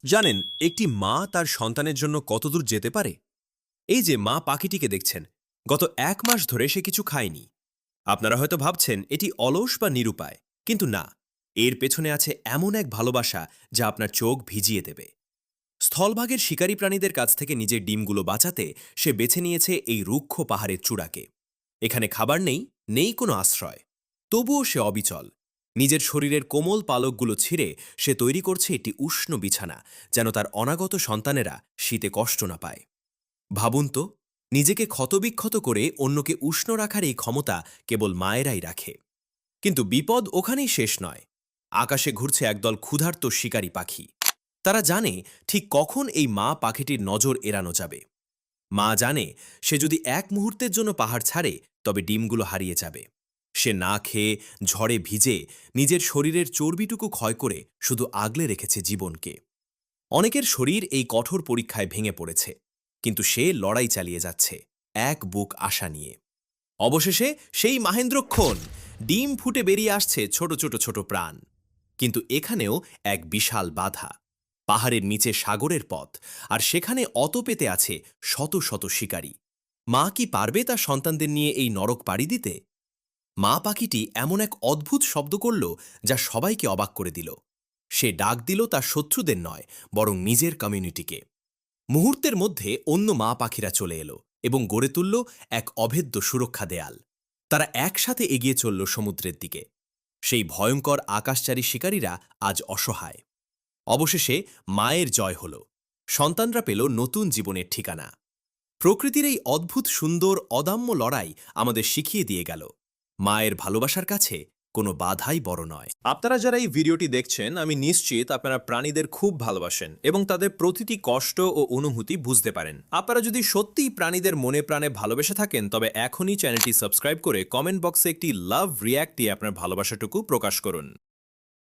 জানেন, একটি মা তার সন্তানের জন্য কতদূর যেতে পারে? এই যে মা পাখিটিকে দেখছেন, গত 1 মাস ধরে সে কিছু খায়নি। আপনারা হয়তো ভাবছেন এটি অলস বা নিরুপায়, কিন্তু না, এর পেছনে আছে এমন এক ভালোবাসা যা আপনার চোখ ভিজিয়ে দেবে। স্থলভাগের শিকারী প্রাণীদের কাছ থেকে নিজের ডিমগুলো বাঁচাতে সে বেছে নিয়েছে এই রুক্ষ পাহাড়ের চূড়াকে। এখানে খাবার নেই, নেই কোনো আশ্রয়। তবুও সে অবিচল। নিজের শরীরের কোমল পালকগুলো ছিঁড়ে সে তৈরি করছে একটি উষ্ণ বিছানা, যেন তার অনাগত সন্তানেরা শীতে কষ্ট না পায়। ভাবুন তো, নিজেকে ক্ষতবিক্ষত করে অন্যকে উষ্ণ রাখার এই ক্ষমতা কেবল মায়েরাই রাখে। কিন্তু বিপদ ওখানেই শেষ নয়। আকাশে ঘুরছে একদল ক্ষুধার্ত শিকারী পাখি। তারা জানে ঠিক কখন এই মা পাখিটির নজর এড়ানো যাবে। মা জানে সে যদি এক মুহূর্তের জন্য পাহাড় ছাড়ে তবে ডিমগুলো হারিয়ে যাবে। সে না খেয়ে, ঝড়ে ভিজে, নিজের শরীরের চর্বিটুকু ক্ষয় করে শুধু আগলে রেখেছে জীবনকে। অনেকের শরীর এই কঠোর পরীক্ষায় ভেঙে পড়েছে, কিন্তু সে লড়াই চালিয়ে যাচ্ছে, এক বুক আশা নিয়ে। অবশেষে সেই মাহেন্দ্রক্ষণ, ডিম ফুটে বেরিয়ে আসছে ছোট ছোট ছোট প্রাণ। কিন্তু এখানেও এক বিশাল বাধা। পাহাড়ের নিচে সাগরের পথ, আর সেখানে অত পেতে আছে শত শত শিকারী। মা কি পারবে তার সন্তানদের নিয়ে এই নরক পাড়ি দিতে? মা পাখিটি এমন এক অদ্ভুত শব্দ করল যা সবাইকে অবাক করে দিল। সে ডাক দিল তার শত্রুদের নয়, বরং নিজের কমিউনিটিকে। মুহূর্তের মধ্যে অন্য মা পাখিরা চলে এলো এবং গড়ে তুলল এক অভেদ্য সুরক্ষা দেয়াল। তারা একসাথে এগিয়ে চলল সমুদ্রের দিকে। সেই ভয়ঙ্কর আকাশচারী শিকারীরা আজ অসহায়। অবশেষে মায়ের জয় হল। সন্তানরা পেল নতুন জীবনের ঠিকানা। প্রকৃতির এই অদ্ভুত সুন্দর অদাম্য লড়াই আমাদের শিখিয়ে দিয়ে গেল, মায়ের ভালোবাসার কাছে কোনো বাধাই বড় নয়। আপনারা যারা এই ভিডিওটি দেখছেন, আমি নিশ্চিত আপনারা প্রাণীদের খুব ভালোবাসেন এবং তাদের প্রতিটি কষ্ট ও অনুভূতি বুঝতে পারেন। আপনারা যদি সত্যিই প্রাণীদের মনে প্রাণে ভালোবেসে থাকেন, তবে এখনই চ্যানেলটি সাবস্ক্রাইব করে কমেন্ট বক্সে একটি লাভ রিয়্যাক্ট দিয়ে আপনার ভালোবাসাটুকু প্রকাশ করুন।